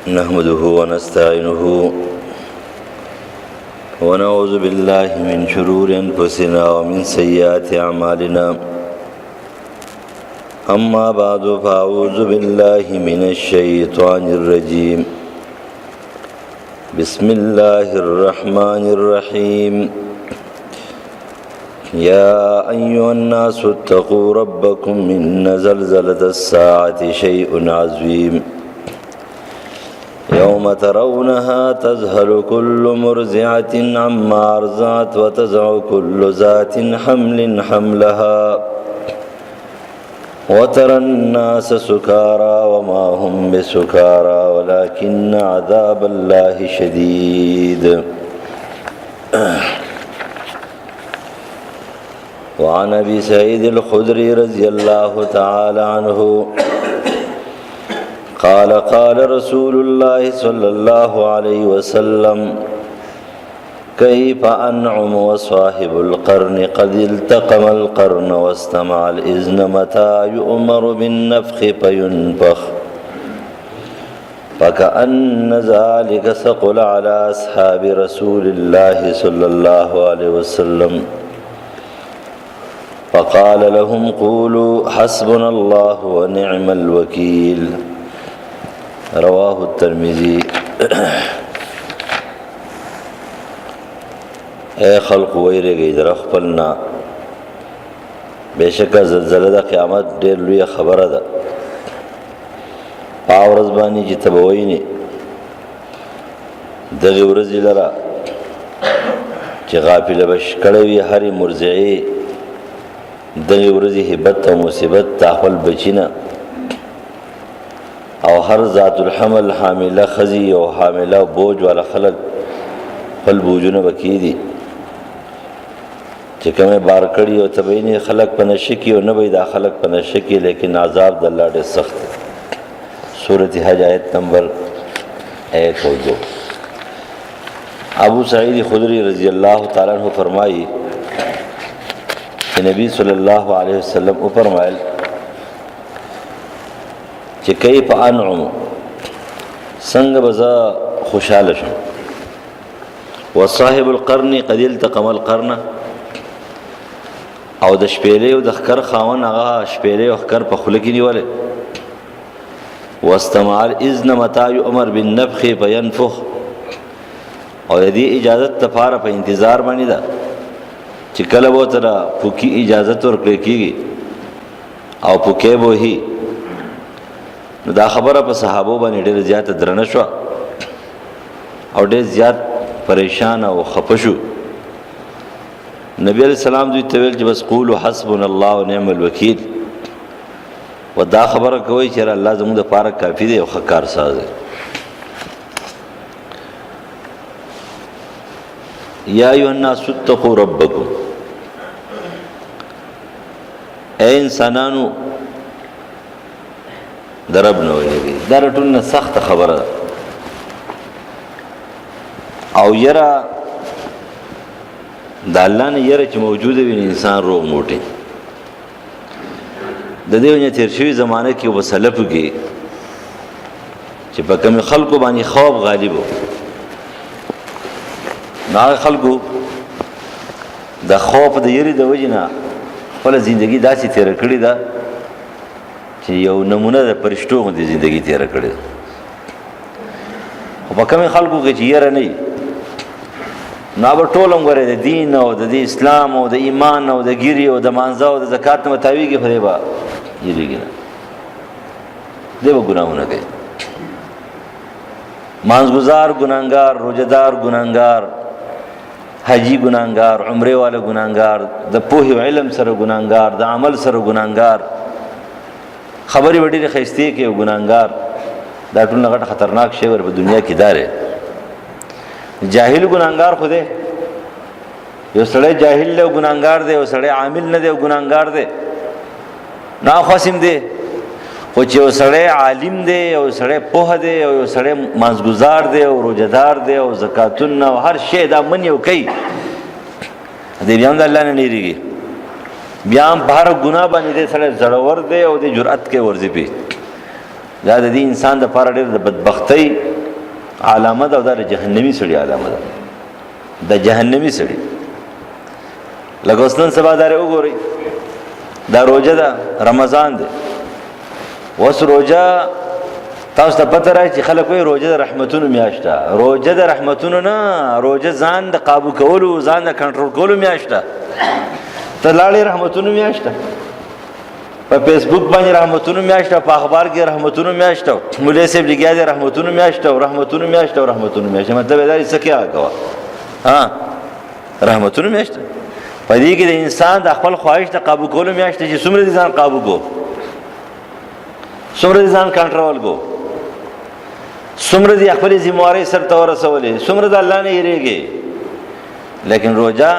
نحمده ونستعينه ونعوذ بالله من شرور أنفسنا ومن سيئات أعمالنا أما بعد فأعوذ بالله من الشيطان الرجيم بسم الله الرحمن الرحيم يا أيها الناس اتقوا ربكم إن زلزلة الساعة شيء عظيم يوم ترونها تذهل كل مرضعة عما أرضعت وتضع كل ذات حمل حملها وترى الناس سكارى وما هم بسكارى ولكن عذاب الله شديد. وعن أبي سعيد الخدري رضي الله تعالى عنه قال قال رسول الله صلى الله عليه وسلم كيف أنعم وصاحب القرن قد التقم القرن واستمع الإذن متى يؤمر بالنفخ فينفخ فكأن ذلك ثقل على أصحاب رسول الله صلى الله عليه وسلم فقال لهم قولوا حسبنا الله ونعم الوكيل. رواه الترمذی. اے خلق ویریږئ در خپلنا، بېشکه زلزله د قیامت ډېر لویه خبره ده. په ورځ باندې چې ته به وینې دغې ورځې لره چې غافله به کړی وي هرې مرضعې دغې ورځې هبت او مصیبت د خپل بچي نه او هر ذات الحمل حامله خزي او حامله بوج والا خلق خپل بوجونه بکیدي چې کومه بار کړی او تبینه خلق په نشکی او نه وي دا خلق په نشکی، لیکن عذاب د الله ډېر سخت. سورۃ حج آیت نمبر 1 اور 2. ابو سعید خدری رضی اللہ تعالی عنہ فرمائی کہ نبی صلی اللہ علیہ وسلم او فرمایل چې کیف انعم څنګه بزا خوشاله شم وصاحب القرن قد التقم القرن او د شپېلې او د خکر خاون هغه شپېلې او خکر په خوله کې نیولې واستمع الاذن متى يؤمر بالنفخ فينفخ او دې اجازت تفاره په انتظار باندې ده چې کله وو تر پوکي اجازت ورکړي کیږي او پوکې به هي نو دا خبره په صحابه باندې ډېر زیات درنه شو او ډېر زیات پریشان او خفه شو. نبی علیہ السلام دوی ته ویل چې بس قولوا حسبنا الله ونعم الوکیل، و دا خبره کوي چې الله زموږ د پاره کافی دی او ښه کارساز دی. یا ایها الناس اتقوا ربکم، اے انسانانو درب نه ویږي. دا رټونه سخت خبره او یرا د الله نه یره چې موجوده وي انسان روغ موټي. د دې ونه تیر شوی زمانه کې وسلف کې چې په کوم خلکو باندې خواب غالب وو، دا خلکو د خوف د یری د وجنه خپل ژوندۍ داسې تیر کړی ده چې یو نمونه د پرشتو غوندې ژوندۍ تیر کړی. خو په کوم خلکو کې چې یره نه نو به ټول غره د دین او د اسلام او د ایمان او د ګیری او د مانځه او د زکات متاویږي خو دی با یریږي نه دی به ګناهونه کوي. مانځګزار ګناهګار، روزدار ګناهګار، حجی ګناهګار، عمره والا ګناهګار، د پوهې او علم سره ګناهګار، د عمل سره ګناهګار، خبرې وړي خېستې کې ګناهګار. دا ټول غټ خطرناک شی ور په دنیا کې داره. جاهل ګناهګار خو دی، یو سړی جاهل له ګناهګار دی، یو سړی عامل نه دی او ګناهګار دی، نه خاصم دی. خو چې یو سړی عالم دی، یو سړی پوه دی، یو سړی مانځګزار دی او روزدار دی او زکاتونه او هر شی دا من یو کوي، دې بیا هم د الله نه نیریږي، بیا هم په هر ګناه باندې دې سړی زړور دی او دې جرأت کوي ورځي پی. دا د دې انسان د پاره ډېر د بدبختۍ علامه ده او دا د جهنمي سړي علامه ده د جهنمي سړي لکه اوس نن سبا دا وګورئ دا روزه ده رمضان ده اوس روزه تاسو ته پته راځي چې خلک وایي روزه د رحمتونو میاشت ده روزه د رحمتونو نه روزه ځان د قابو کولو ځان د کنټرول کولو میاشت ده ته لاړې رحمتونو میاشت ده په فیسبوک باندې رحمتونو میاشت په اخبار کې رحمتونو میاشت مولوی صاحب لګیا دي رحمتونو میاشت رحمتونو میاشت رحمتونو میاشت مطلب دا څه کې هغه ها رحمتونو میاشت په دې کې د انسان د خپل خواهش ته قابو کولو میاشت چې څومره ځان قابو کو څومره ځان کنټرول کو څومره د خپل ذمہواری سره تور رسولې څومره د الله نه یریږي لیکن روزه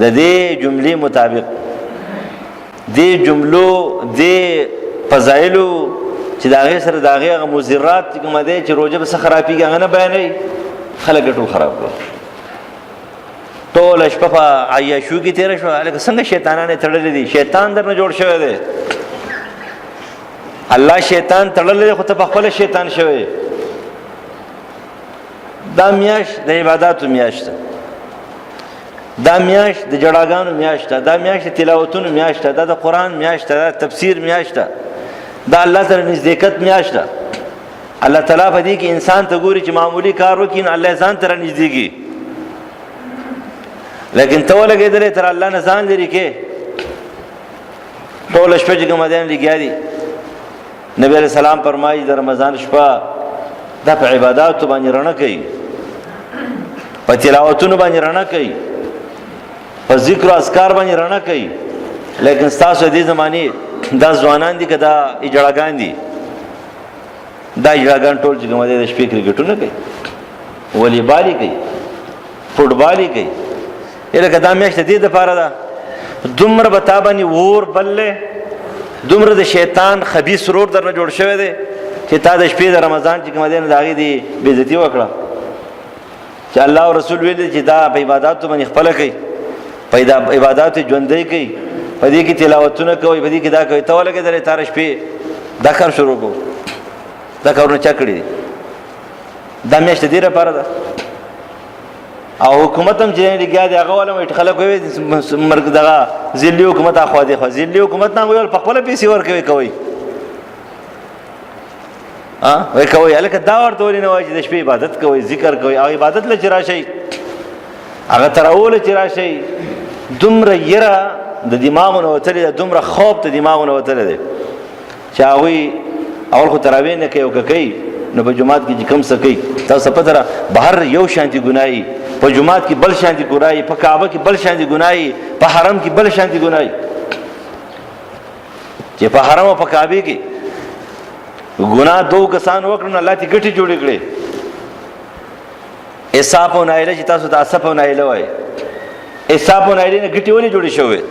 د دې جملې مطابق دې جملو دې فضایلو چې داغه سره داغه مضرات کوم دي چې روزه به خرابېږي هغه نه بیانې خلک ټول خراب کړو ټول شپه په عیاشو کې تیر شو الکه څنګه شیطانانه تړلې دي شیطان درنه جوړ شوی دی الله شیطان تړلې خو ته په خپل شیطان شوی دا میاش د عبادتو میاش ده دا میاش د جړاګانو میاش ده دا میاش د تلاوتونو میاش ده دا د قران میاش ده دا تفسیر میاش ده دا الله سره نزدېکت میاش ده الله تعالی په دې کې انسان ته ګوري چې معمولی کار وکړي الله ځان تر نږدېږي لیکن ته ولګېدلې تر الله نه ځان لري کې ټول شپه چې کوم دین لګیا دي نبی علیہ السلام فرمایي د رمضان شپه دا په عبادت باندې رڼا کوي په تلاوتونو باندې رڼا کوي په ذکر او اذکار باندې رڼا کوي لیکن تاسو دې زمانه دا ځوانان دي کدا اجړاګان دي دا اجړاګان ټول چې کوم دي د شپې کرکټونه کوي والیبال کوي فوټبال کوي الکه دا میاشت دې د پاره ده دومره به تابانی ور بلله دومره د شیطان خبيث رور درنه جوړ شوی دی چې تا د شپې د رمضان چې کوم دین داغي دی بیزتی وکړه چې الله او رسول ویل چې دا په عبادت باندې خپل کوي پیدا عبادت ژوندۍ کوي په دې کې تلاوتونه کوي په دې کې دا کوي ته ولګې درې تار شپې دا کار شروع کو دا کارونه چا کړی دا میاشت دې لپاره ده او حکومت هم چې لګیا دی هغه ولې خلک وي مرګ دغه ذلی حکومت اخوا دی خو ذلی حکومت نه ویل په خپل پیسې ورکوي کوي وای کوي الکه دا ورته ولې نه وایي د شپې عبادت کوي ذکر کوي او عبادت لچ راشي هغه تراول چې راشي دومره یره د دماغونو وتلې دومره خوب ته دماغونو وتلې دي چې هغه اول خو تراوی نه کوي او کوي نو په جمعات کې کوم څه کوي تاسو په تر بهر یو شانتي ګناي په جمعات کې بل شانتي ګناي په کعبه کې بل شانتي ګناي په حرم کې بل شانتي ګناي چې په حرم او په کعبه کې ګناه دوه کسان وکړنه الله تی ګټي جوړې کړې اساپ او نایله چې تاسو ته اساپ او نایله وای اساپ او نایله نه ګټي ولې جوړې شوې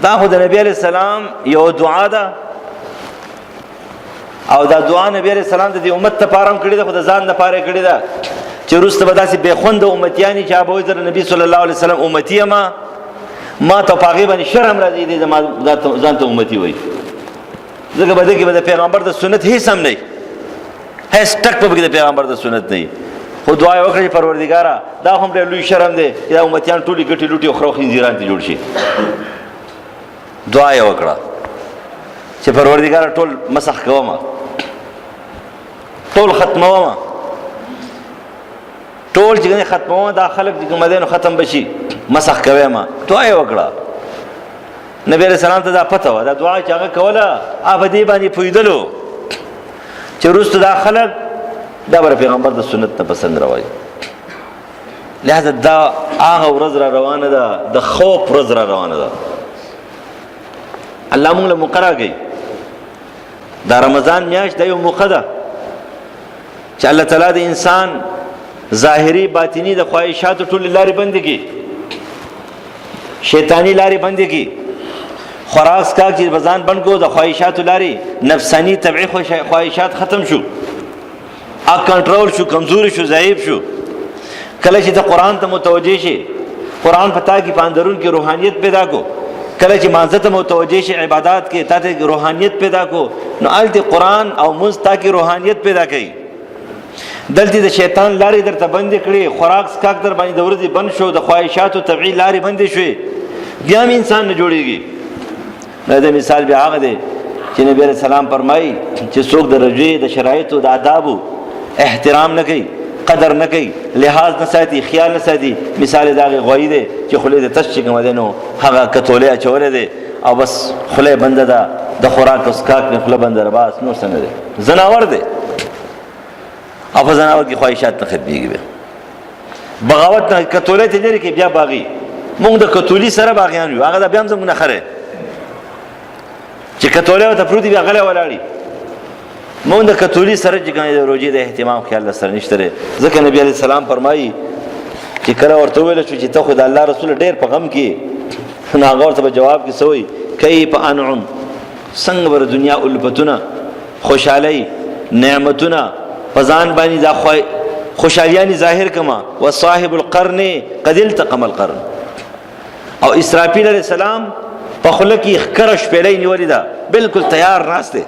دا خو د نبی عليه السلام یو دعا ده او دا دعا نبی عليه السلام د امت ته پارم کړی ده خو د ځان نه پاره کړی ده چې روسته به داسې بے خوند امتیانی چې ابو ذر نبی صلی الله علیه وسلم امتی ما ته پاغي باندې شرم راځي دې ځان ته امتی وای زګه بده کې د پیغمبر د سنت هیڅ هم نه هیڅ ټک په د پیغمبر د سنت نه خو دعا وکړي پروردګارا دا هم ډېر لوی شرم دی چې امتیان ټولي ګټي لوټي خو خنزیران ته جوړ شي دعا وکړه چې پروردګارا ټول مسخ کوما ټول ختموما ټول چې ختموما دا خلک چې کوم دین ختم بشي مسخ کوي ما دعا وکړه نبی رسول الله ته دا پته و دا دعا چې هغه کوله ابدي باندې پویدلو چې روست دا خلک دا بر پیغمبر د سنت ته پسند راوي لہذا دا هغه ورځ را روانه ده د خوف ورځ را روانه ده الله موږ له مقرره کوي دا رمضان میاشت د یو موخه ده چې الله تعالی د انسان ظاهري باطینی د خواهشات ټول لارې بند کړي شیطانی لارې بند کړي خوراک کا چې بزان بند کو د خواهشات لارې نفسانی طبيعي خواهشات ختم شو ا کنټرول شو کمزوري شو ضعیف شو کله چې د قران ته متوجي شي قران پتا کې پاندرون کې روحانيت پیدا کو کله چې مانځه ته متوجه شي عبادات کې تا ته روحانیت پیدا کو نو الته قرآن او منځ تا کې روحانیت پیدا کوي. دلته د شیطان لارې درته بندې کړې، خوراک سکاک در باندې د ورځې بند شو، د خواهشاتو طبعي لارې بندې شوې، بیا هم انسان نه جوړېږي. دا مثال بیا هغه دی چې نبی علیہ السلام فرمایي چې څوک د رجوع د شرایطو د آدابو احترام نه کوي، قدر نه کوي، لحاظ نه ساتي، خیال نه ساتي، مثال د هغې غوایي دی چې خولې د تش چې کومه دی نو هغه کتولې اچولی دی او بس خوله بنده ده، د خوراک او څښاک نه خوله بنده ده، بس نور څه نه دی، ځناور دی. او په ځناور کې خواهشات نه ختمېږي. بیا بغاوت نه کتولی ته لرې کې بیا باغي. مونږ د کتولي سره باغیان یو، هغه د بیا هم زموږ نه ښه چې کتولی ورته پروت بیا غلی ولاړي. مونږ د کتولي سره چې کوم د روژې د اهتمام خیال سره نشته دی. ځکه نبي علیه السلام فرمایي چې کله ورته وویل شو چې ته خو د الله رسول ډېر په غم کې، نو هغه ورته په جواب کې څه وایي؟ کیف انعم، څنګه به د دنیا الفتونه، خوشحالۍ، نعمتونه په ځان باندې دا خوشحالیانې ظاهر کما. وصاحب القرن قد التقم القرن. او اسرافیل علیه السلام په خوله کې ښکره شپېلۍ نیولې ده، بالکل تیار ناست دی.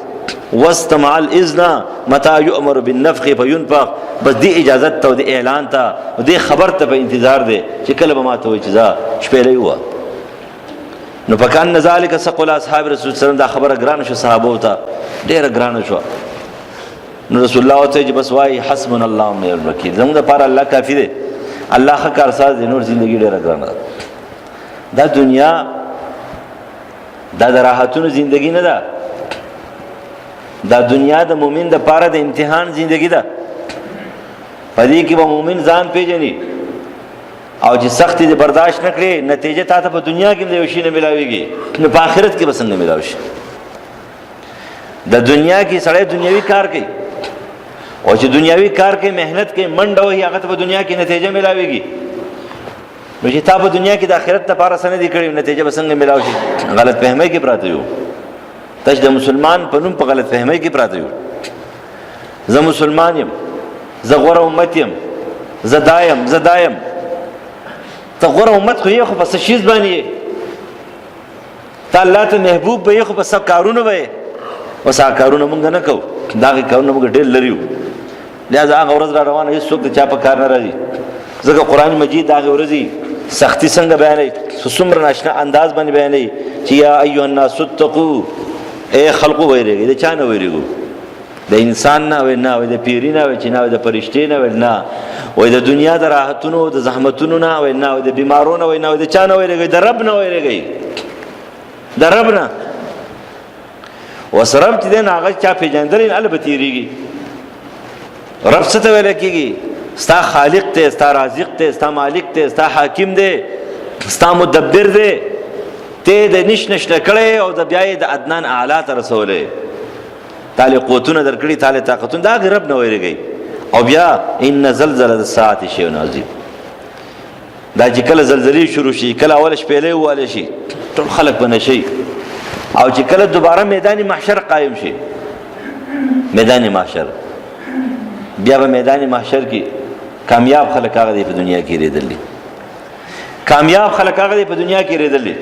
واستمع الاذن متى يؤمر بالنفخ فينفخ. بس دی اجازت ته او د اعلان ته او د خبر ته په انتظار دی چې کله به ما ته وایي چې ځه شپېلۍ ووه. نو فکأن ذلک ثقل اصحاب رسول صلی الله علیه وسلم. دا خبره ګرانه شوه صحابو ته، ډېره ګرانه شوه. نو رسول الله ورته چې بس وایي حسبنا الله ونعم الوکیل، زموږ دپاره الله کافي دی، الله ښه کارساز دی، نور زندګي ډېره ګرانه ده. دا دنیا دا د راحتونو زندگی نه ده، دا دنیا د مومن د پاره د امتحان زندگی ده. پدې کې به مومن ځان پیژني او چې سختي دې برداشت نه کړي، نتیجه تا ته په دنیا کې د یو شي نه ملاويږي، نو په آخرت کې به څنګه ملاوي شي؟ د دنیا کې سړی دنیوي کار کوي او چې دنیوي کار کوي، مهنت کوي، منډه وهي، هغه ته په دنیا کې نتیجه ملاويږي. نو چې تا په دنیا کې د آخرت لپاره څه نه دي کړي، نتیجه به څنګه ملاوي شي؟ غلط فهمۍ کې پراته یو. تاسو د مسلمان په نوم په غلط فهمۍ کې پراته یو. زه مسلمان یم، زه غوره امت یم، زه دایم. ته غوره امت خو یې، خو په څه شیز باندې یې؟ ته الله ته محبوب به یې، خو په څه کارونه به یې؟ اوس هغه کارونه مونږ نه کوو، دا هغې کارونه مونږ ډېر لري یو. لہذا هغه ورځ را روانه هېڅوک د چا په کار نه راځي. ځکه قرآن مجید د هغې ورځې سختی څنګه بیانوي، څومره ناشنا انداز باندې بیانوي چې یا ایها الناس اتقوا، اے خلقو ویریږئ. د چا نه ویریږو؟ د انسان نه وی نه، وی د پیری نه وی چې نه، وی د فرشتې نه وی نه، وی د دنیا د راحتونو د زحمتونو نه وی نه، وی د بیمارو نه وی نه، وی د چا نه ویریږئ؟ د رب نه ویریږئ، د رب نه. اوس رب چې دی نو هغه چا پېژندلی نه، هله به تېرېږي. رب څه ته ویلی کېږي؟ ستا خالق دی، ستا رازق دی، ستا مالک دی، ستا حاکم دی، ستا مدبر دی. ته د نش نه کړی او د بیا یې د عدنان اعلی ته رسولی، تاله قوتونه درکړي، تاله طاقتونه، دا هغې رب نه ویرېږئ. او بیا ان زلزله الساعة شیء عظیم. دا چې کله زلزلې شروع شي، کله اوله شپېلۍ ووالی شي، ټول خلک به نشي. او چې کله دوباره میدان محشر قایم شي، میدان محشر، بیا به میدان محشر کې کامیاب خلک هغه دی په دنیا کې ریدلی، کامیاب خلک هغه دی په دنیا کې ریدلی.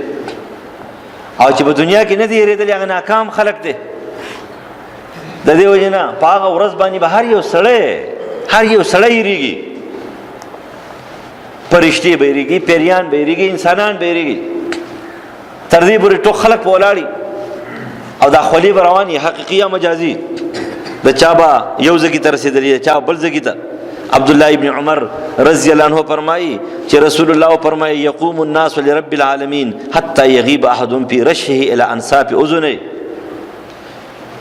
او چې په دنیا کې نه دی ریدلی، هغه ناکام خلک دی. د دې وجې نه په هغه ورځ باندې به هر یو سړی یېرېږي. فرشتې به یېرېږي، پیریان به یېرېږي، انسانان به یېرېږي. تر دې پورې ټول خلک به ولاړي او دا خولې به روانې، حقیقي یا مجازي. د چا به یو ځګي ته رسېدلي، د چا بل ځګي ته. عبدالله ابن عمر رضی الله عنه فرمایي چې رسول الله فرمایي یقوم الناس لرب العالمین حتی یغیب احدهم فی رشه الی انصاف اذنه.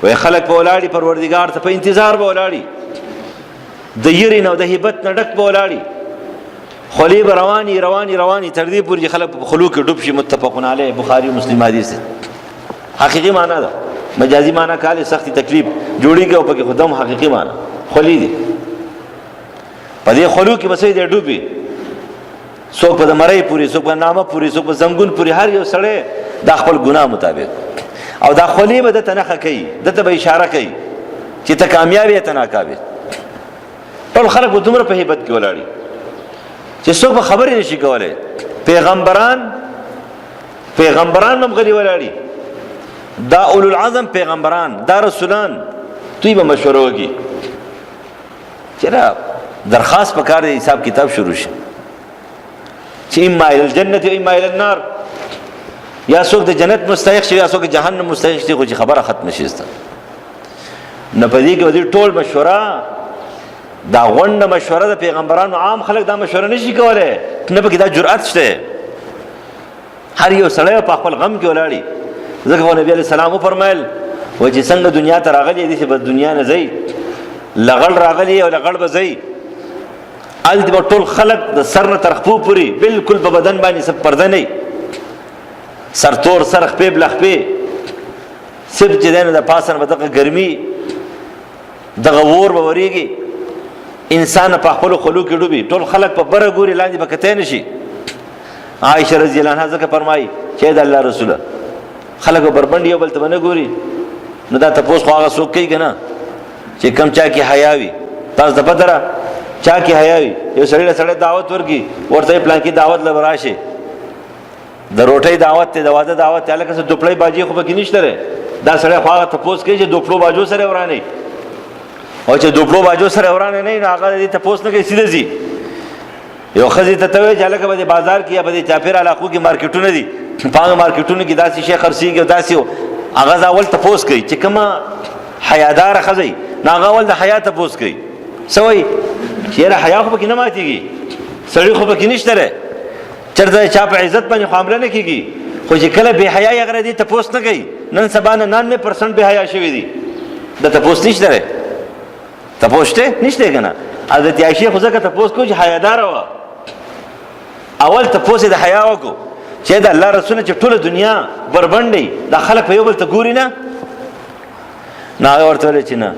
وای خلک به ولاړي پروردګار ته په انتظار به ولاړي، د یری نه او د هیبت نه ډک به ولاړي. خولې به رواني تر دې پورې چې خلک په خلو کې ډوب شي. متفقون علیه، بخاري مسلم حدیث دی. حقیقي معنا ده، مجازي معنا کاله سختی تکلیف جوړیږي او پکې خدام حقیقي معنا خولې دي. په دې خلو کې بسې دې ډوبي، څوک په مړی پوری، څوک په نامه پوری، څوک په زنګون پوری، هر یو سړی د خپل ګناه مطابق. او دا خولې به د تنخه کوي، دته به اشاره کوي چې ته کامیاب یې ته ناکام یې. ټول خلک به دومره په هیبت کې ولاړي چې څوک به خبرې نشي کولی. پیغمبران پیغمبران هم غلي ولاړي، دا اولو العزم پیغمبران، دا رسولان، دوی به مشوره وکړي چېرې درخواست پکار دی حساب کتاب شروع شي چې اما الى الجنه و اما الى النار، یا څوک د جنت مستحق شي یا څوک د جهنم مستحق شي، خو چې خبره ختم شي ستا نه په دې کې ودې ټول مشوره دا غونډه مشوره د پیغمبرانو، عام خلک دا مشوره نشي کولای، نه پکې دا جرأت شته. هر یو سړی په خپل غم کې ولاړي، ځکه نبی علیه السلام وفرمایل و چې څنګه دنیا ته راغلی دي چې بس دنیا نه ځئ، لغړ راغلی او لغړ به ځئ، هلته به ټول خلک د سر نه تر خپو پورې بلکل په بدن باندې څه پرده نه وي، سرتور سر خپې بله خپې، صرف چې دی نو د پاسه نه به دغه ګرمي دغه اور به ورېږي، انسان په خپلو خولو کې ډوبي، ټول خلک په بره ګوري، لاندې به کتی نه شي. عایشه رضی الله عنها ځکه فرمایي چې د الله رسوله خلک به بربنډ یو بل ته به نه ګوري، نو دا تپوس خو هغه څوک کوي که نه چې کم چا کې حیا وي. تاسو ته پته ده چا کې حیا وي، یو سړي له سړی دعوت ورکړي، ورته یې پلانکي دعوت له به راشي، د روټۍ دعوت دی، د واده دعوت دی، هلکه څه دوپړۍ باجې خو پکې نشته دی، دا سړی خو هغه تپوس کوي چې دوپړو باجو سره ورانوي، او چې دوپړو باجو سره ورانه نه وي نو هغه د دې تپوس نه کوي، سیده ځي. یو ښځې ته وایي چې هلکه به د بازار کې یا به د چاپېر علاقو کې مارکېټونه دي، په هغه مارکېټونو کې داسې شی خرڅېږي او داسې هغه اول تپوس کوي چې کومه حیاداره ښځه نو هغه اول د حیا تپوس کوي، څه وایي چې یاره حیا خو پکې نه ماتېږي، سړي خو پکې نشته دی، چېرته چا په عزت باندې خو حمله نه کېږي، خو چې کله بې حیا هغه دې تپوس نه کوي. نن سبا 99% بې حیا شوي دي، د تپوس نشته دی، تپوس شته نشته که نه. حضرت عایشې خو ځکه تپوس کوو چې حیاداره وه، اول تپوس یې د حیا وکړو چې د الله رسول چې ټوله دنیا بربنډ دا خلک په یو بل ته ګوري نه، نو هغه ورته ویل چې نه،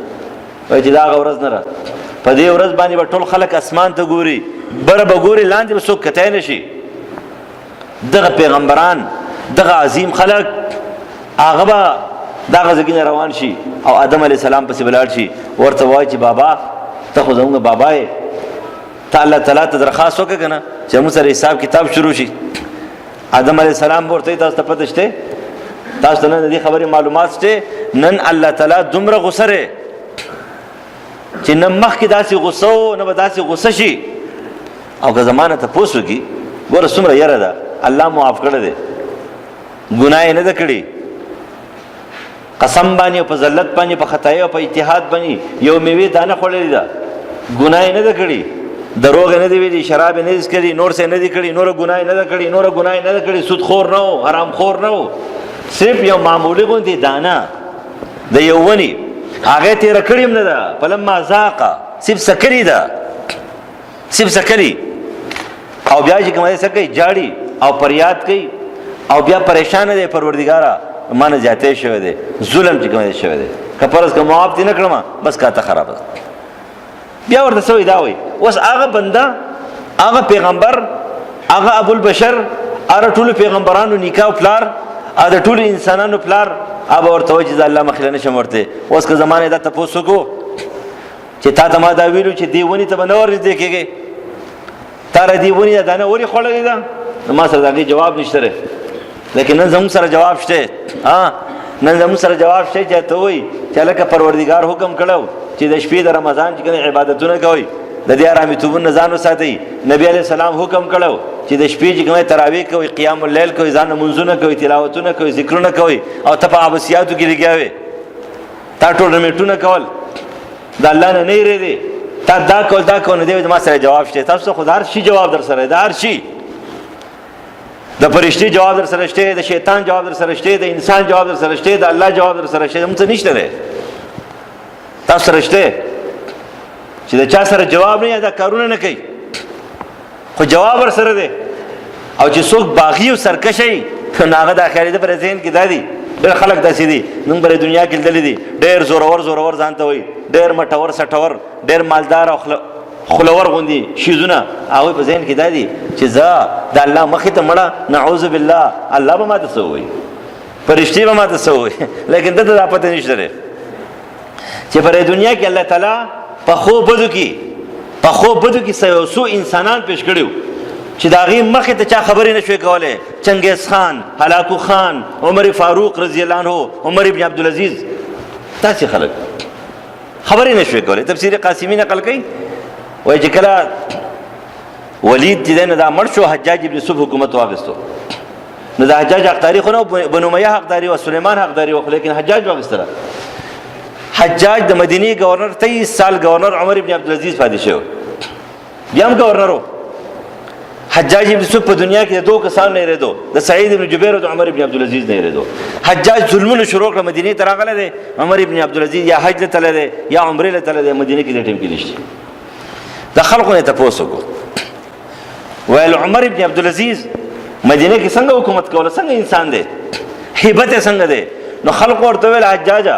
وایي چې دا هغه ورځ نه ده، په دې ورځ باندې به ټول خلک اسمان ته ګوري، بره به ګوري، لاندې به څوک کتی نه شي. دغه پیغمبران دغه عظیم خلک هغه به دغه ځای نه روان شي او آدم علیه السلام پسې به لاړ شي، ورته وایي چې بابا ته خو زموږ بابا یې، ته الله تعالی ته درخواست وکړه که نه چې موږ سره حساب کتاب شروع شي. آدم علیه السلام ورته وایي تاسو ته پته شته، تاسو ته نن د دې خبرې معلومات شته، نن الله تعالی دومره غوسه دی چې نه مخکې داسې غوسه و نه به داسې غوسه شي، او که زما نه تپوس وکړي ګوره څومره یره ده، الله معاف کړی دی، ګناه یې نه ده کړې، قسم باندې او په ذلت باندې په خطایي او په اجتهاد باندې یو میوې دانه خوړلې ده، ګناه یې نه ده کړې، دروغ یې نه دی ویلي، شراب یې نه دی څښلي، نور څه یې نه دی کړي، نوره ګناه یې نه ده کړې، نوره ګناه یې نه ده کړې، سود خور نه و، حرام خور نه و، صرف یو معمولي غوندې دانه د یو ونې هغه یې تېره کړې هم نه ده، فلما ذاقه صرف سکري ده، صرف سکري، او بیا چې کومه څه کوي جاړي او فریاد کوي او بیا پریشان دی پروردګاره ما نه زیاتی شوی دی، ظلم چې کوم شوی دی، که فرض که معاف دې نه کړم بس کاته خرابه ده. بیا ورته څه وایي دا وایي اوس هغه بنده هغه پیغمبر هغه ابوالبشر هغه ټولو پیغمبرانو نیکه او پلار هغه د ټولو انسانانو پلار هغه ورته وایي چې د الله مخې له نه شم ورته. اوس که زما نه دا تپوس وکړو چې تا ته ما دا ویلو چې دې ونې ته به نه ورنږدې کېږې، تا را دې ونې دا دانه ولې خوړلې ده، نو ما سره د هغې جواب نشته دی، لیکن نن زموږ سره جواب شته، نن زموږ سره جواب شته چې ته وایي چې هلکه پروردګار حکم کړی چې د شپې د رمضان چې کوم عبادتونه کوئ د دې حرامیتوبونو نه ځان وساتئ. نبي علیه السلام حکم کړی چې د شپې چې کوم تراویح کوئ، قیام اللیل کوئ، ځان لمونځونه کوئ، تلاوتونه کوئ، ذکرونه کوئ، او ته په عباسیاتو کې لګیا وې، تا ټورنمنټونه کول، د الله نه نه یېرېدې، تا دا کول دا کول، نو دی ما سره جواب شته. تاسو خو د هر شي جواب در سره، د هر شي، د فرشتي جواب در سره شته، د شیطان جواب در سره شته، د انسان جواب در سره شته، د الله جواب در سره شته، موږ څه نشته دی تاسو سره شته چې د چا سره جواب نه یا دا کارونه نه کوي، خو جواب ور سره دی. او چې څوک باغي او سرکشه وي نو هغه د آخرت پر ذهن کې دا دي، ډېر خلک داسې دي موږ به دنیا کې لیدلي دي، ډېر زورور زورور ځان ته وایي، ډېر مټور سټور، ډېر مالدار او خلور غوندي شیزونه، هغوی په ذهن کې دا دي چې زه د الله مخې ته مړه نعوذ بالله الله به ما ته څه ووایي، فرشتې به ما ته څه ووایي، لیکن دته دا پته نشته دی چې پر دنیا کې الله تعالی په خو بدو کې څه انسانان پیش کړي چې د هغې مخې ته چا خبرې نه شوی کولی، چنګیز خان، هلاکو خان، عمر فاروق رضی الله عنه، عمر ابن عبدالعزیز، داسې خلک خبرې نه شوی کولی. تفسیر قاسمي نقل کوي وایي چې کله ولید چې دی نو دا مړ شو، حجاج ابن یوسف حکومت واخیستو. نو د حجاج حقداري خو نه بنو امیه حقداري و، سلیمان حقداري و، لیکن حجاج واخیستله. حجاج د مدینې گورنر 23 سال گورنر عمر ابن عبدالعزیز پاتې شوی، بیا هم گورنر و. حجاج ابن یوسف په دنیا کې د دوه کسانو نه هېرېدو، د سعید ابن جبیر او د عمر ابن عبدالعزیز نه هېرېدو. حجاج ظلمونه شروع کړه، مدینې ته راغلی دی، عمر ابن عبدالعزیز یا حج له تللی دی یا عمرې له تللی دی، مدینې کې د ټیم کې نشته. د خلکو نه یې تپوس وکړو، ویل عمر ابن عبدالعزیز مدینه کې څنګه حکومت کوله، څنګه انسان دی، هیبت یې څنګه دی؟ نو خلکو ورته ویل حجاجه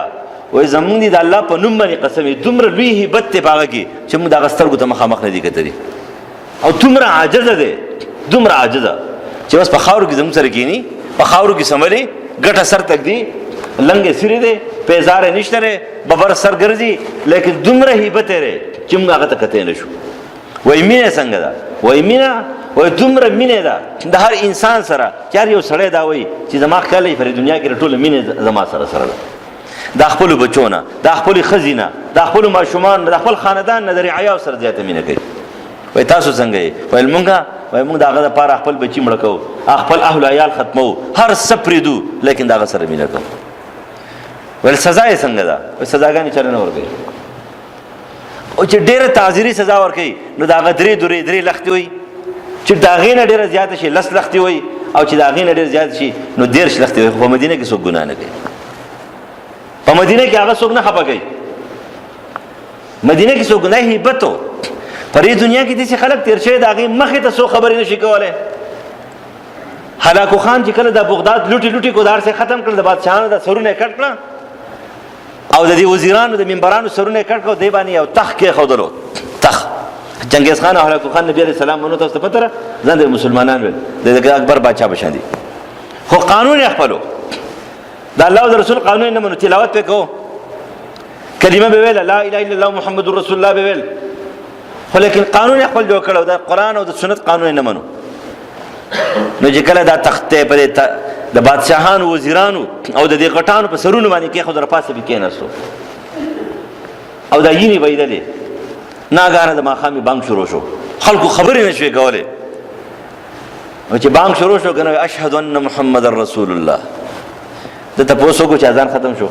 وایي زمونږ دی د الله په نوم باندې قسم یې، دومره لوی هیبت دی په هغه کې چې موږ د هغه سترګو ته مخامخ نه دي کتلي، او دومره عاجزه دی، دومره عاجزه چې بس په خاورو کې زموږ سره کښېني، په خاورو کې سملي، ګټه سر تک دی، لنګې سرې دی، پیزار یې نشته دی، ببر سر ګرځي، لیکن دومره هیبت یې دی چې موږ هغه ته کتی نه شو. وایي مینه څنګه ده؟ وایي مینه وایي دومره مینه ده د هر انسان سره چې هر یو سړی دا وایي چې زما خیال دی په دنیا کې ټوله مینه زما سره ده، د خپلو بچو نه، د خپلې ښځې نه، د خپلو ماشومان نه، د خپل خاندان نه، د رعایاو سره زیاته مینه کوي. وایي تاسو څنګه یې؟ ویل مونږ د هغه دپاره خپل بچي مړه کوو، خپل اهل عیال ختموو، هر څه پرېږدو، لیکن د هغه سره مینه کوو. ویل سزا یې څنګه ده؟ وایي سزاګانې چاله نه ورکوي، او چې ډېره تعزیري سزا ورکوي نو د هغه درې لختې وي، چې د هغې نه ډېره زیاته شي 10 لختې وي، او چې د هغې نه ډېر زیات شي نو 13 لختې وي. خو په مدینه کې څوک ګناه نه کوي، په مدینه کې هغه څوک نه خفه کوي، مدینه کې څوک ګناه هیبت و. پر دې دنیا کې داسې خلک تېر شوي د هغې مخې ته څوک خبرې نه شي کولی. هلاکو خان چې کله د بغداد لوټې کودار سره ختم کړل، د بادشاهانو د سرونه یې کټ کړه او د دې وزیرانو د منبرانو سرونه یې کټ کړه، دی باندې یو تخت کېښودلو، تخت. چنګیز خان او هلاکو خان نبي علیه السلام منو تاسو ته پته ده، ځان د مسلمانان ویل د اکبر بادشاه بشان دي، خو قانون یې خپلو، د الله او د رسول قانون نه منو، تلاوت پې کوو، کلمه به ویله لا اله الا الله محمد رسول الله به ویل، خو لیکن قانون یې خپل جوړ کړی، د قرآن او د سنت قانون یې نه منو. نو چې کله دا تخت په د بادشاهانو، وزیرانو او د دې غټانو په سرونو باندې کېښود، راپاسه پې کېناستو او دا یینې بهېدلې، ناګهانه د ماښامې بانګ شروع شو، خلکو خبرې نه شوې کولی. او چې بانګ شروع شو که نه اشهد ان محمد رسول الله، د تپوس وکړو چې اذان ختم شو،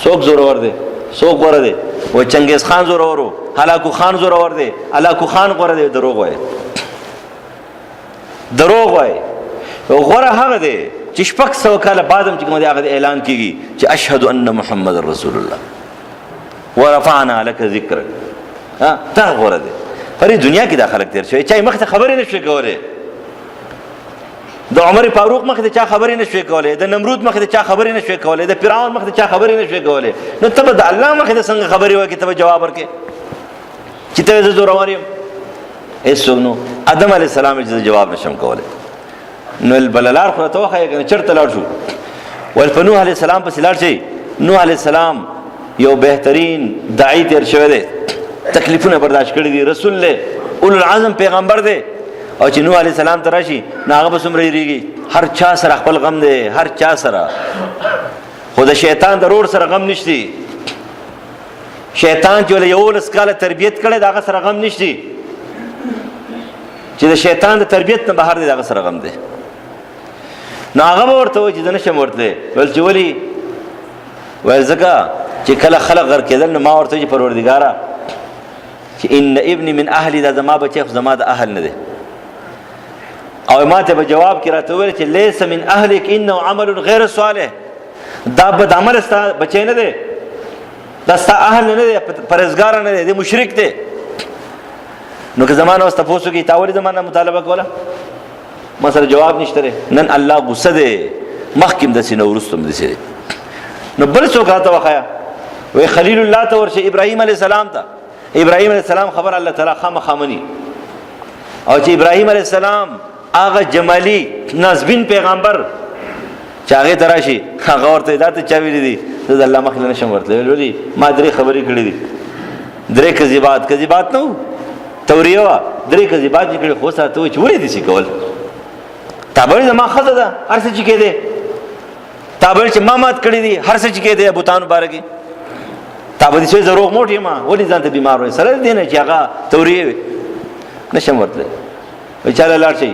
څوک زورور دی، څوک غوره دی؟ وایي چنګیز خان زورور و، هلاکو خان زورور دی، هلاکو خان غوره دی. دروغ وایي، دروغ وایي. غوره هغه دی چې 600 کاله بعد هم چې کوم دی هغه اعلان کېږي چې اشهد ان محمد رسول الله ورفعنا لك ذکرک، دا غوره دی. په دې دنیا کې دا خلک تېر شوي، چا یې مخې ته خبرې نه شوې کولی، د عمر فاروق مخې ته چا خبرې نه شوې کولی، د نمرود مخې ته چا خبرې نه شوې کولی، د فرعون مخې ته چا خبرې نه شوې کولی. نو ته به د الله مخې ته څنګه خبرې وکړې، ته به جواب ورکړې چې ته زه زورور یم؟ هېڅوک نو. آدم علیه السلام چې زه جواب نشم کولی، نو بله لار خو راته وښیه که نه، چېرته لاړ شو؟ ویل په نوح علیه السلام پسې لاړ شئ. نوح علیه السلام یو بهترین داعي تېر شوی دی، تکلیفونه برداشت کړي دي، رسول دی، اولوالعزم پیغمبر دی. او چې نوح علیه السلام ته راشي نو هغه به څومره یېرېږي، هر چا سره خپل غم دی، هر چا سره، خو د شیطان د رور سره غم نشتی. شیطان چې ولې 11 کاله تربیت کړی د هغه سره غم نشتی، چې د شیطان د تربیت نه بهر دی د هغه سره غم دی. نو هغه به ورته وایي چې زه نشم ورتلی. ویل چې ولې؟ ویل ځکه چې کله خلق غر کېدل نو ما ورته وایي چې پروردګاره چې ان ابني من اهلي، دا زما بچی خو زما د اهل نه دی. او ما ته به جواب کې راته وویل چې لیس من اهلک انه عمل غیر صالح، دا بد عمل ستا بچی نه دی، دا ستا اهل نه دی، پرهیزګار نه دی، دی مشرک دی. نو که زما نه اوس تپوس وکړي تا ولې زما نه مطالبه کوله؟ ما سره جواب نشته دی. نن الله غصه دی، مخکې هم داسې نه، وروسته هم داسې دی. نو بل څوک راته وښیه، وایي خلیل الله ته ورشئ، ابراهیم علیه السلام ته. ابراهیم علیه السلام خبر الله تعالی خامخا مني. او چې ابراهیم علیه السلام هغه جمالي نازبین پیغمبر چې هغې ته راشي، هغه ورته دا ته چا ویلي دي؟ زه د الله مخې له نشم ورتلی. ولې؟ ما 3 خبرې کړې دي، 3 کذبات نه وو، توریه وه، درې کزي باج کړي خو ساته وي چې ولې دې کول تا به زما خزه ده هر څه چې کېده تا به چې ما مات کړی دي هر څه چې کېده بوتانو بارګي تا به دې زروغ موټي ما ولې ځان ته بیمار وي سره دې نه چې هغه توري نشم ورته وي چاله لاړ شي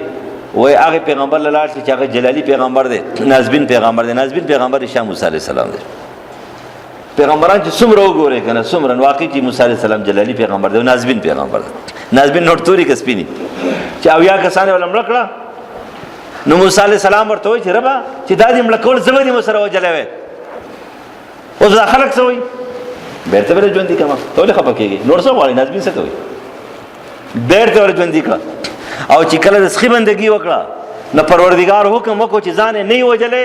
وای هغه پیغمبر لاړ شي چې هغه جلالی پیغمبر دی نازبین پیغمبر دی نازبین پیغمبر شاه موسی علیه السلام دی پیغمبران چې څومره وګوري کنه څومره واقعي چې موسی علیه السلام جلالی پیغمبر دی نازبین پیغمبر دی نازبین نوټ توري کسبینی چې اویا کسانه ولم لکړه نو موسی علیه السلام ورته وای چې ربا چې دا دې ملکول زبدي مسره وجلوي اوس دا خلک سوي بیرته بل ژوند دي کما ټول خپه کېږي نور څه وایي نازبین څه کوي بیرته ور ژوند دي کا او چې کله د سخی بندگی وکړه نو پروردگار حکم وکړو چې ځان نه وجلې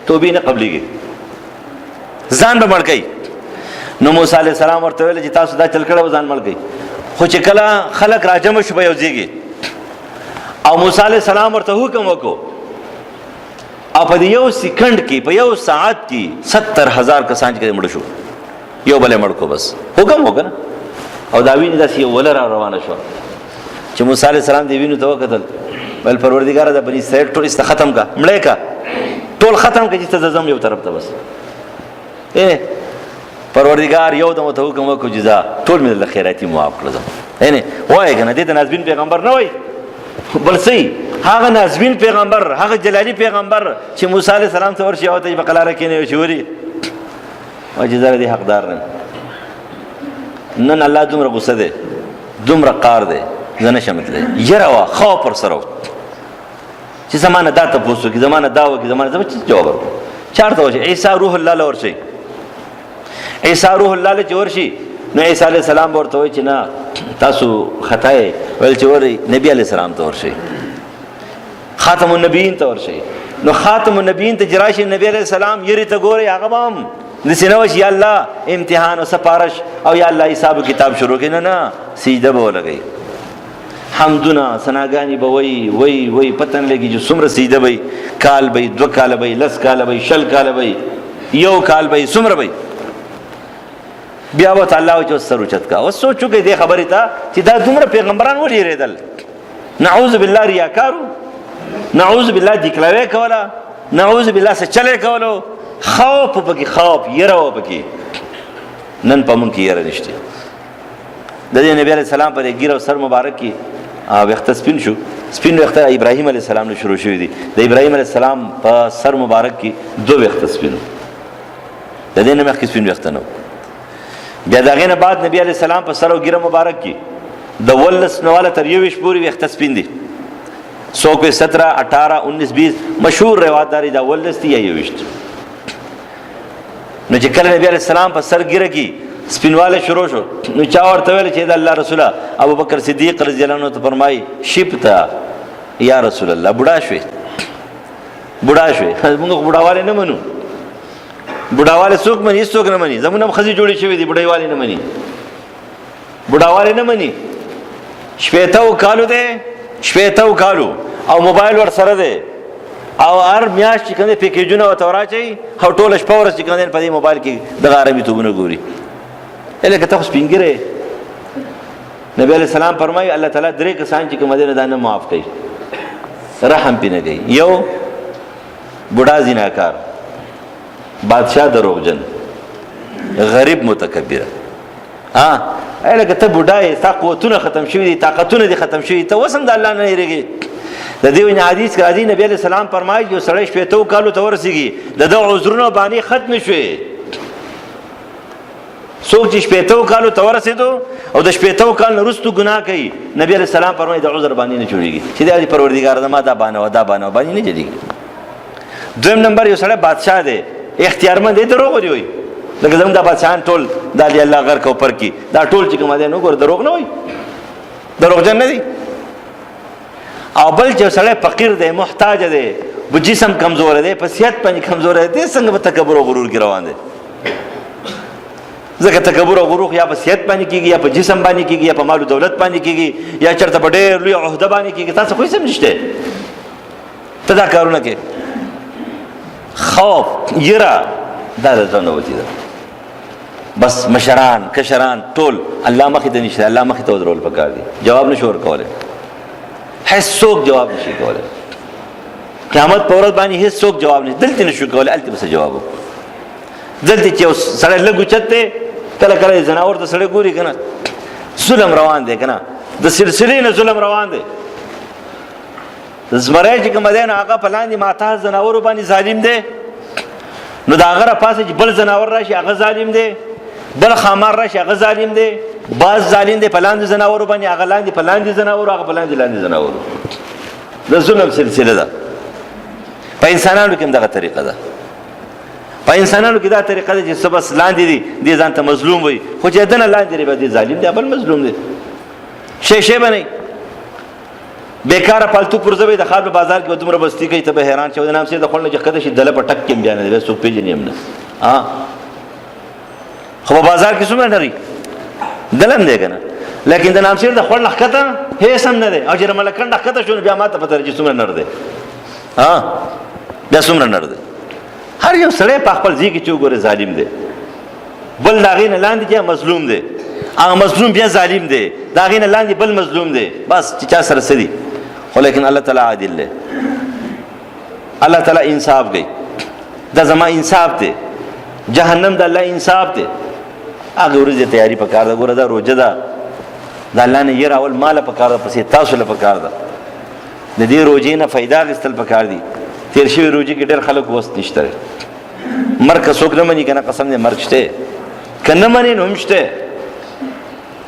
توبې نه قبليږي ځان به مړ کړي نو موسی عليه السلام ورته ویل چې تاسو دا چل کړه ځان مړ کړي خو چې کله خلک راجم شو به یوځيږي او موسی عليه السلام ورته حکم وکړو او په یو سکند کې په یو ساعت کې 70000 کسان چې مړ شو یو بل مړ کو بس حکم وکړه او دا ویني داسې ولر روانه شو چې موسی علیہ السلام دی وینو ته وکتل بل پروردگار د بنی اسرائیل ټول است ختم کا مړې کا ټول ختم کا چې ته زم یو طرف ته بس پروردگار یو دمو ته حکم وکړو جزا ټول مې له خیراتی معاف کړم نه وای کنه دې ته نازبین پیغمبر نه وای بل سي هغه نازبین پیغمبر هغه جلالی پیغمبر چې موسی علیہ السلام ته ورشي او ته په قلاره کې نه شوري او جزا دې حقدار نن الله دومره غصه ده دومره قار ده زنه شمتله یره خو پر سره چې زمانه دا ته پوسو کې زمانه دا و کې زمانه زما جواب ورکړو چارته وشه عیسی روح الله لور شي عیسی روح الله له چور شي نو عیسی علی السلام ورته وای چې نه تاسو خطای ول چې ور نبی علی السلام ته ورشي خاتم النبیین ته ورشي نو خاتم النبیین ته جراشي نبی علی السلام یری ته ګوري هغه بام نسینوش یا الله امتحان او سپارش او یا الله حساب کتاب شروع کینه نه سجده به لګي حمدنا سناګانی به وای پتن لګي چې څومره سجده وای کال وای دو کال وای لس کال وای شل کال وای یو کال وای څومره وای بیا و تعالی او سر اوچت کا او سوچو کې دې خبرې تا چې دا دومره پیغمبران وړي ریدل نعوذ بالله ریاکارو نعوذ بالله دکلاوي کولا نعوذ بالله سے چلے کولو خوف پکې خوف یره پکې نن په مونږ کې یره نشته د دې نبی عليه السلام پر ګیرو سر مبارک کې وخت سپین شو سپین وخت ابراهيم عليه السلام له شروع شوی دی د ابراهيم عليه السلام په سر مبارک کې دو وخت سپین د دې نه مخکې سپین وخت نه بیا دغه نه بعد نبی عليه السلام په سر او ګیره مبارک کې د ولس نواله تر یو وش پوری وخت سپین دی 100 په 17 18 19 20 مشهور روایت داري دا ولس دی یو وشت نو چې کله نبی عليه السلام په سر ګیره کې سپینواله شروع شو نو چا ورته ویل چې د الله رسوله ابو بکر صدیق رضی الله عنه ته فرمایي شپتا یا رسول الله بوډا شوي موږ بوډاواله نه منو بوډاواله څوک مني څوک نه مني زمونږ خزي جوړي شوی دي بوډایواله نه مني بوډاواله نه مني شپېتاو کالو ده شپېتاو کالو او موبایل ور سره ده او هر میاش چې کنده پیکیجونه او توراچي او ټول شپه ورځ چې کنده په دې موبایل کې د غارمي توبونه ګوري الکه تاسو سپینګره نبی علیہ السلام فرمایي الله تعالی درې کسان چې کوم دینه دانه معاف کوي رحم پینه کوي یو بوډا زیناکار بادشاہ دروغجن غریب متکبر الکه ته بوډای تا قوتونه ختم شوی دي طاقتونه دي ختم شوی ته وسم د الله نه یریږي د دې ونه حدیث کې راځي نبی علیہ السلام فرمایي جو سړی شپې تو کالو ته ورسیږي د دوه عذرونو باندې ختم شوی څوک چې شپېتو کالو ته ورسېدو او د شپېتو کال نه وروسته ګناه کوي نبی علیہ السلام فرمایي د عذر باندې نه جوړېږي چې د پروردګار زما دا بانه باندې نه جوړېږي دویم نمبر یو سړی بادشاہ دی اختیارمند دی دروغ وایي لکه زموږ د بادشاهان ټول دا دی الله غر کو پر کې دا ټول چې کوم دی نو ګور دروغ نه وایي دروغجن نه دی او بل چې سړی فقیر دی محتاج دی په جسم کمزور دی په صحت باندې کمزور دی څنګه به تکبر او غرور کې روان دی ځکه تکبر او غرور یا په صحت باندې کیږي یا په جسم باندې کیږي یا په مال او دولت باندې کیږي یا چرته په ډېر لوی عہده باندې کیږي تاسو خو یې سمجھته ته دا کارونه کې خوف یره دا ځنه وتی ده بس مشران کشران ټول الله مخې ته نشته الله مخې ته ودرول پکار دي جواب نشور کوله هیڅ څوک جواب نشي کولی. قیامت په ورځ باندې هیڅ څوک جواب نشي، دلته نشو کولی، هلته به څه جواب وکړو. دلته چې یو سړی لږ اوچت دی، کله کله ځناور ته سړی ګوري که نه، ظلم روان دی که نه، د سلسلې نه ظلم روان دی. زمری چې کوم دی نو هغه په لاندې ماته ځناورو باندې ظالم دی، نو د هغه راپاسه چې بل ځناور راشي هغه ظالم دی، بل خامار راشي هغه ظالم دی، باز ظالم دی په لاندې ځناورو باندې، هغه لاندې په لاندې ځناورو، هغه په لاندې ځناورو. د ظلم سلسله ده. په انسانانو کې هم دغه طریقه ده. په انسانانو کې دا طریقه ده چې څه بس لاندې دي، دې ځان ته مظلوم وایي، خو چې دنه لاندې دی به دې ظالم دی، بل مظلوم دی. شی به نه بیکاره پالتو پرزه به د ښار په بازار کې دومره بستي کوي، ته به حیران شې. د نام سیر د خوړ نه چې ښکته شي دله په ټک کې هم بیا نه دی، څوک پېژني هم نه. خو په بازار کې څومره نري دله هم دی که نه، لیکن د نام سیر د خوړ نه ښکته هېڅ هم نه دی. او چې رملکن نه ښکته شو نو بیا ما ته پته چې څومره نر دی، بیا څومره نر دی. هر یو سړی په خپل ځای کې چې وګورې ظالم دی، بل د هغې نه لاندې چې مظلوم دی، هغه مظلوم بیا ظالم دی، د هغې نه لاندې بل مظلوم دی. بس چې چا سره څه دي. خو لیکن الله تعالی عادل دی، الله تعالی انصاف کوي. دا زما انصاف دی، جهنم د الله انصاف دی. هغه ورځې تیاری پکار ده. ګوره دا روژه ده، د الله نه یره اول ماله پکار ده، پسې تاسو له پکار ده. د دې روژې نه فایده اخیستل پکار دي. تیر شوي روژې کې ډېر خلک وس نشته. مرګ که څوک نه مني که نه، قسم دی مرګ شته، که نه منې نو هم شته.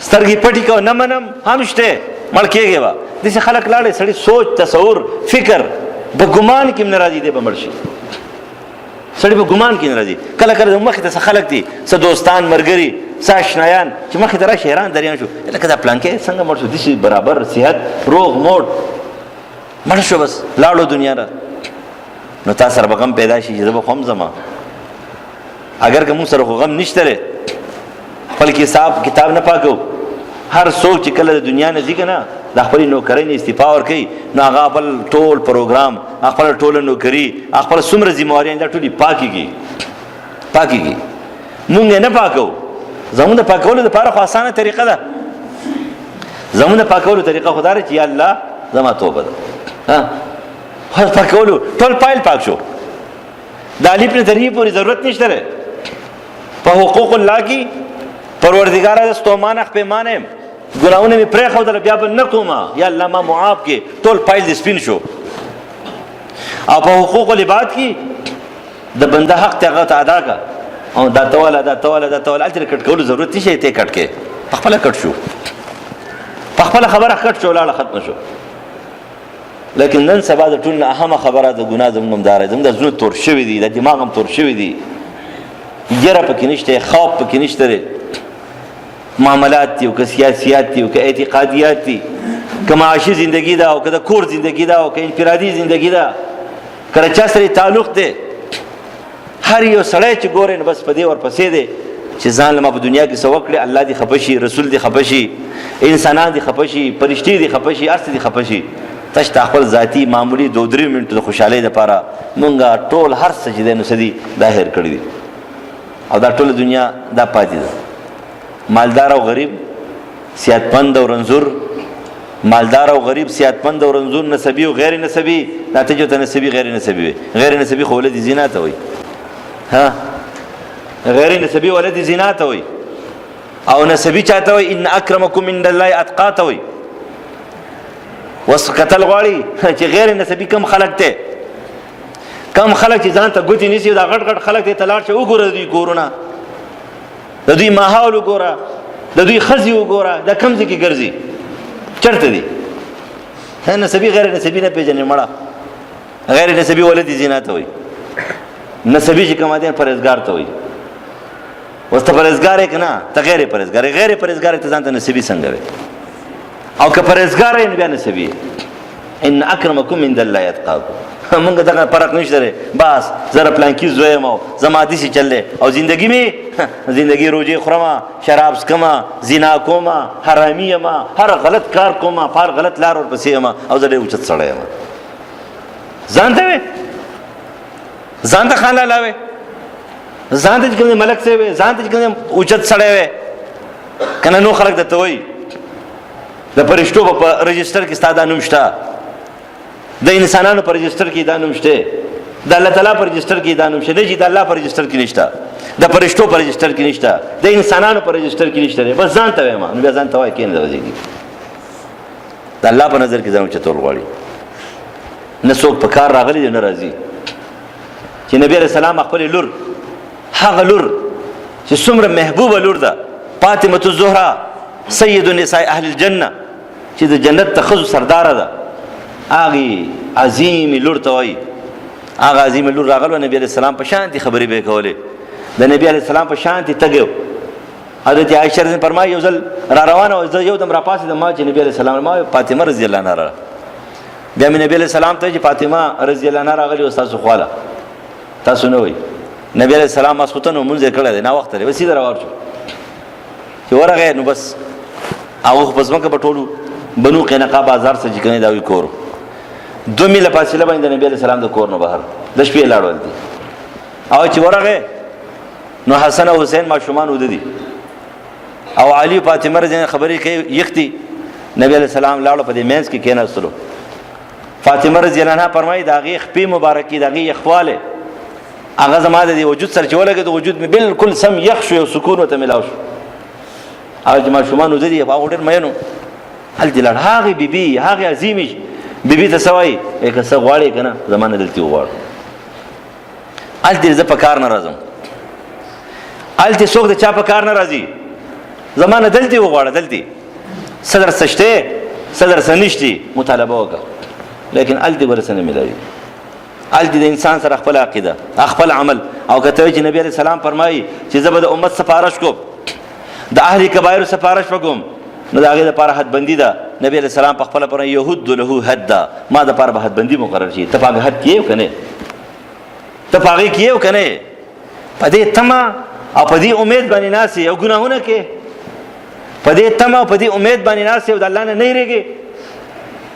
سترګې پټې کو نه منم هم شته، مړ کېږې به. داسې خلک لاړې، سړي سوچ تصور فکر په ګمان کې هم نه راځي، دی به مړ شي. سړي په ګمان کې نه راځي. کله کله مخې ته څه خلک دي، څه دوستان ملګري، څه اشنایان چې مخې ته راشي حیران دریان شو، لکه دا پلانکې څنګه مړ شو، داسې برابر صحت روغ موړ مړ شو، بس لاړو دنیا را. نو تا سره به غم پیدا شي چې زه به خو هم ځم. اگر که موږ سره خو غم نشته دی، خپل کتاب نه پاکو. هر څوک چې کله د دنیا نه ځي که نه، د خپلې نوکرۍ نه استعفا ورکوي، نو هغه خپل ټول پروګرام، خپله ټوله نوکري، خپله څومره ذمهواریان دا ټولې پاکېږي. مونږ یې نه پاکو. زمونږ د پاکولو دپاره خو اسانه طریقه ده. زمونږ د پاکولو طریقه خو دا ده چې یا الله زما توبه ده. پاکولو ټول پایل پاک شو. د الف نه تر یې پورې ضرورت نشته دی. په حقوق الله کې پروردګاره د ستومانه پیمانه یم، ګناهونه مې پرېښودله، بیا به نه کومه، یا الله ما معاف کې. ټول پایل دې سپین شو. او په حقوق العباد کې د بنده حق ته هغه ته ادا کړه، او دا توله هلته کټ کولو ضرورت نشي، ته یې کټ کې په خپله کټ شو، په خپله خبره کټ شو، لاړه ختمه شو. لیکن نن سبا د ټول نه اهمه خبره د ګناه زموږ هم دا زموږ د زړه تور شوي دي، د دماغ هم تور شوي دي. یره پکې نشته، خوف پکې نشته دی. معاملات دي، او که سیاسیات دي، او که اعتقادیات دي، که معاشي زندگی ده، او که د کور زندگی ده، او که انفرادي زندگی ده، که چا سره تعلق دی. هر یو سړی چې ګورې نو بس په دې ورپسې دی چې ځان له ما په دنیا کې څه وکړې، الله دې خفه شي، رسول دې خفه شي، انسانان دې خفه شي، فرشتې دې خفه شي، هر څه دې خفه شي. تش د خپل ذاتي معمولي 2-3 منټو د خوشحالۍ دپاره مونږ ټول هر څه چې دی نو څه دي دا هېر کړي دي. او دا ټوله دنیا دا پاتې ده. مالدار او غریب، صحتمند او رنځور، مالدار او غریب، صحتمند او رنځور، نسبي او غیر نسبي. دا ته جو ته نسبي غیر نسبي وي. غیر نسبي خو ولد زنا ته وایي. غیر نسبي ولد زنا ته وایي. او نسبي چاته وایي ان اکرمکم عند الله اتقا ته وایي. وس قتل غواړي چې غیر نسبي کم خلق ته، کم خلق چې ځان ته ګوتې نیسي، دا غټ غټ خلق دی ته لاړ شه وګوره دوی کورونه، د دوی ماحول وګوره، د دوی ښځې وګوره، دا کوم ځای کې ګرځي، چېرته دي؟ نسبي غیر نسبي نه پېژنې مړه. غیر نسبي ولد زنا ته وایي. نسبي چې کوم دی پرهېزګار ته وایي. اوس ته پرهېزګار یې که نه، ته غیر پرهېزګار یې. غیر پرهېزګار ته ځان ته نسبي څنګه وي؟ او که پرهېزګار یې نو بیا نسبي. ان اکرمکم عند الله اتقاکم. مونږ دغه فرق نشته دی. بس زه پلانکي زوی یم او زما داسې چل دی، او زندګي مې زندګي روژې خورمه، شراب څکمه، زنا کومه، حرامي یم، هر غلط کار کومه، په هر غلط لار ورپسې یم، او زه ډېر اوچت سړی یم. ځان ته وې، ځان ته خان لالا وې، ځان ته چې کوم ملک صاحب وې، ځان ته چې کوم اوچت سړی وې که نه. نو خلک درته وایي د فرشتو په رجسټر کې ستا دا نوم شته، د انسانانو پر رجستر کې دا نوم شته، د الله تعالی پر رجستر کې دا نوم شته، نه چې د الله پر رجستر کې نشته، د فرشتو پر رجستر کې نشته، د انسانانو پر رجستر کې نشته. بس ځان ته وایم، نو بیا ځان ته وایي کې نه راځي. د الله په نظر کې ځان چتول غواړي، نه څوک په کار راغلی دی نه راځي. چې نبی علیہ السلام خپل لور، هغه لور چې څومره محبوبه لور ده، فاطمه الزهرا سید النساء اهل الجنه، چې د جنت ته ښځو سرداره ده، هغې عظیم لور ته وایي. هغه عظیم لور راغلو، نبی علیہ السلام په شانتي خبرې به یې کولې، د نبی علیہ السلام په شانتي تګ. حضرت عایشه رضی الله فرمایي یو ځل را روانه وه، زه یو دم راپاڅېدم، ما چې نبی علیہ السلام ما فاطمه رضی الله عنها راغله. بیا مې نبی علیہ السلام ته چې فاطمه رضی الله عنها راغلې وه ستاسو خواله، تاسو نه وایي. نبی علیہ السلام ماسخوتن لمونځ یې کړی دی، ناوخته دی، بس سیده راوړ شو. چې ورغی نو بس هغه خو په ځمکه په ټولو بنو قینقا بازار څه چې کوي دا وي کور 2 میله فاصله باندې نبی علیہ السلام د کور نه بهر د شپې لاړول دي. او چې ورغی نو حسن او حسین ماشومان وده دي، او علی فاطمه رضی الله خبرې کوي یختی. نبی علیہ السلام لاړو په دې مینس کې کېناستلو. فاطمه رضی الله عنها فرمایي د هغې خپې مبارکي، د هغې یخوالی، هغه زما د دې وجود سره چې ولګېد، وجود مې بالکل سم یخ شو، یو سکون ورته میلاو شو. هغه چې ماشومان وده دي هغه ډېر مین و. هلته لاړ، هغې بیبي، هغې عظیمې بیبي ته څه وایي، که څه غواړې که نه زما نه دلتې وغواړه. هلته زه په کار نه راځم، هلته څوک د چا په کار نه راځي، زما نه دلتې وغواړه. دلتې څه درڅه شته، څه درڅه نشتي، مطالبه وکړه، لیکن هلته به درڅه نه میلاوي. هلته د انسان سره خپل عقیده، خپل عمل. او که ته چې نبی علیہ السلام فرمایي چې زه به د امت سفارش کوم، د اهل کبایرو سفارش وکړم، نو د هغې دپاره حدبندي ده. نبی علیہ السلام په خپله فرمایي یهد له حد ده، ما دپاره به حدبندي مقرر شي. ته په هغه حد کې یې که نه، ته په هغې کې یې که نه، په دې تمه او په دې امید باندې ناست یې او ګناهونه کې، په دې تمه او په دې امید باندې ناست یې او د الله نه یېرېږې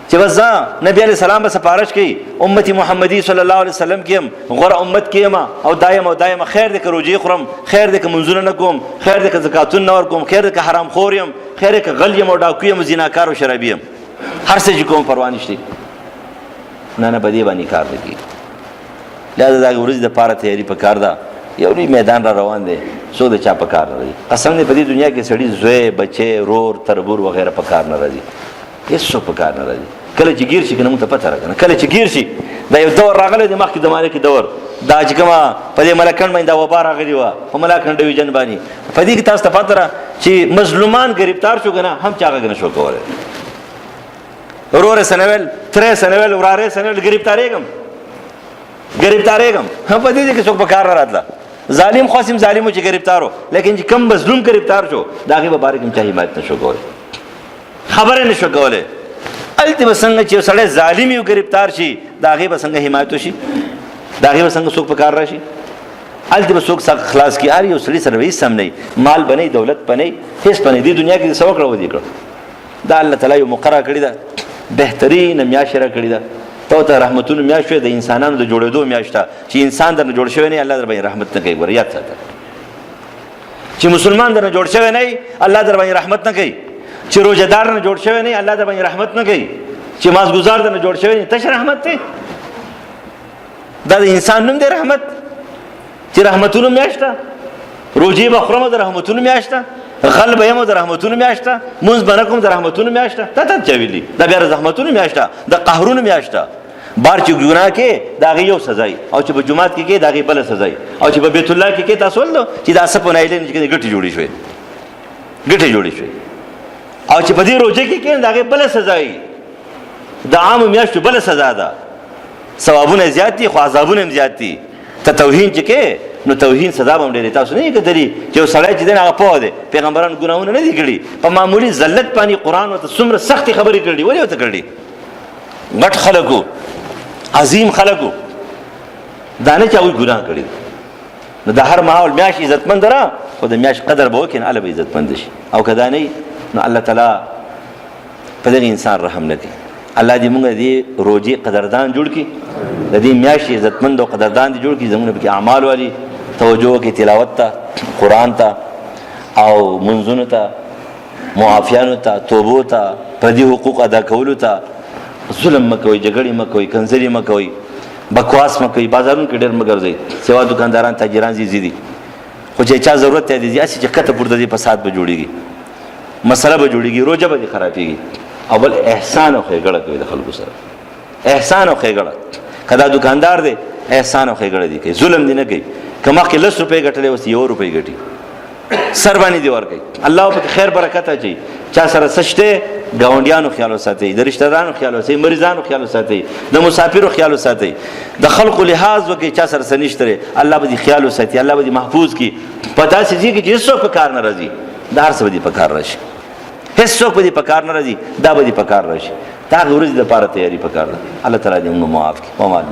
چې بس زه نبی علیہ السلام به سفارش کوي، امت محمدی صلی الله علیه وسلم کې یم، غوره امت کې یم، او دایم او دایم. خیر دی که روجې خورم، خیر دی که منځونه نه کوم، خیر دی که زکاتونه نه ورکوم، خیر دی که حرام خور یم، خیر دی که غل یم او ډاکو یم او زیناکار او شرابي یم، هر څه چې کوم پروا نشته. نه نه، په دې باندې کار نه کېږي. لہذا د هغې ورځې دپاره تیاري پکار ده. یو لوی میدان را روان دی، څوک د چا په کار نه راځي. قسم دی په دې دنیا کې سړي زوی، بچی، رور، تربور وغیره په کار نه راځي، هېڅوک په کار نه راځي. کله چې ګیر شي که نه موږ ته پته راکنه، کله چې ګیر شي دا یو دور راغلی دی مخکې زمانه کې دور، دا چې کومه په دې ملکنډ باندې دا وبا راغلې وه، په ملاکنډ ډویژن باندې، په دې کې تاسو ته پته ده چې مظلومان ګرفتار شو که نه، هم چا غږ نه شو کولی. ورور یې سنویل، تره یې سنویل، وراره یې سنویل، ګرفتارېږم هم په دې کې څوک په کار نه راتله. ظالم خاصم ظالم و چې ګرفتار و، لیکن چې کم مظلوم ګرفتار شو د هغې په باره کې هم چا حمایت نه شو کولی، خبرې نه شو کولی. هلته به څنګه چې یو سړی ظالم یو ګرفتار شي، د هغې به څنګه حمایت وشي، د هغې به څنګه څوک په کار راشي. هلته به څوک خلاص کړي. هر یو سړي سره به هېڅ هم نه، مال به نه، دولت به نه، هېڅ به نه. دې دنیا کې څه وکړه ودې کړه. دا الله تعالی یو مقرره کړې ده، بهترینه میاشت یې راکړې ده. ته رحمتونو میاشت وې، د انسانانو د جوړېدو میاشت ده، چې انسان درنه جوړ شوی نه، الله در باندې رحمت نه کوي. ګوره یاد ساته، چې مسلمان درنه جوړ شوی نه، الله در باندې رحمت نه کوي. چې روزهدار نه جوړ شوی نه، الله در باندې رحمت نه کوي. چې مازګزار درنه جوړ شوی نه، تش رحمت دی. دا د انسان نوم دی رحمت، چې رحمتونو میاشت ده. روزې به خورم د رحمتونو میاشت ده، غل به یم د رحمتونو میاشت ده، مونځ به نه کوم د رحمتونو میاشت ده. تا ته چا ویلي؟ دا بیا د رحمتونو میاشت ده، د قهرونو میاشت ده. بار چې ګناه کې د هغې یو سزا، او چې په جومات کې کې د هغې بله سزا، او چې په بیت الله کې کې تاسو ولدو چې دا څه په نایلې چې ګټې جوړې شوې، او چې په دې روژه کې کې د هغې بله سزا، د عامو میاشتو بله سزا ده. ثوابونه زیات دي خو عذابونه هم زیات دي. ته توهین چې کې نو توهین سزا به هم ډېرې. تاسو نه یې کتلي چې یو سړی چې دی هغه پوه دی، پیغمبرانو ګناهونه نه دي کړي، په معمولي ذلت باندې قرآن ورته څومره سختې خبرې کړي. ولې ورته کړي؟ غټ خلک وو، عظیم خلک وو، دا نه چې هغوی ګناه کړي. نو د هر ماحول میاشت عزتمند ده، خو د میاشت قدر به وکړي نو هله به عزتمند شي. او که دا نه نو الله تعالی په دغه انسان رحم نه کوي. الله دې موږ دې روزې قدردان جوړ کړي، د دې میاشتې عزتمند او قدردان دې جوړ کړي. زموږ پکې اعمال والی توجه وکړي تلاوت ته، قرآن ته، او منځونو ته، معافیانو ته، توبو ته، پردي حقوق ادا کولو ته، ظلم مکوئ، جګړې مکوئ، کنځلې مکوئ، بکواس مکوئ، بازارونو کې ډېر مه ګرځئ. سوا دکانداران تاجران زیږي خو چې چا ضرورت دی دي هسې چې کته پورته دی فساد به جوړېږي، مسله به جوړېږي، روژه به دې خرابېږي. او بل احسان او ښېګړه کوي د خلکو سره، احسان او ښېګړه. که دا دکاندار دی احسان او ښېګړه دي کوي، ظلم دې نه کوي. که مخکې 10 روپۍ ګټلې اوس 1 روپۍ ګټي، سر باندې دې ورکوي. الله پکې خیر برکت اچوي. چا سره څه شته ګاونډیانو خیال وساتئ، د رشتہ دارانو خیال وساتئ، مریضانو خیال وساتئ، د مسافرو خیال وساتئ، د خلقو لحاظ وکړئ. چا سره څه نشته الله به دې خیال وساتي، الله به دې محفوظ کړي. په داسې ځای کې چې هېڅوک په کار نه راځي، دا هر څه به دې په کار راشي. هېڅوک به دې په کار نه راځي، دا به دې په کار راشي. دا هغې ورځې لپاره تیاري په کار ده. الله تعالی دې موږ معاف کړي. وما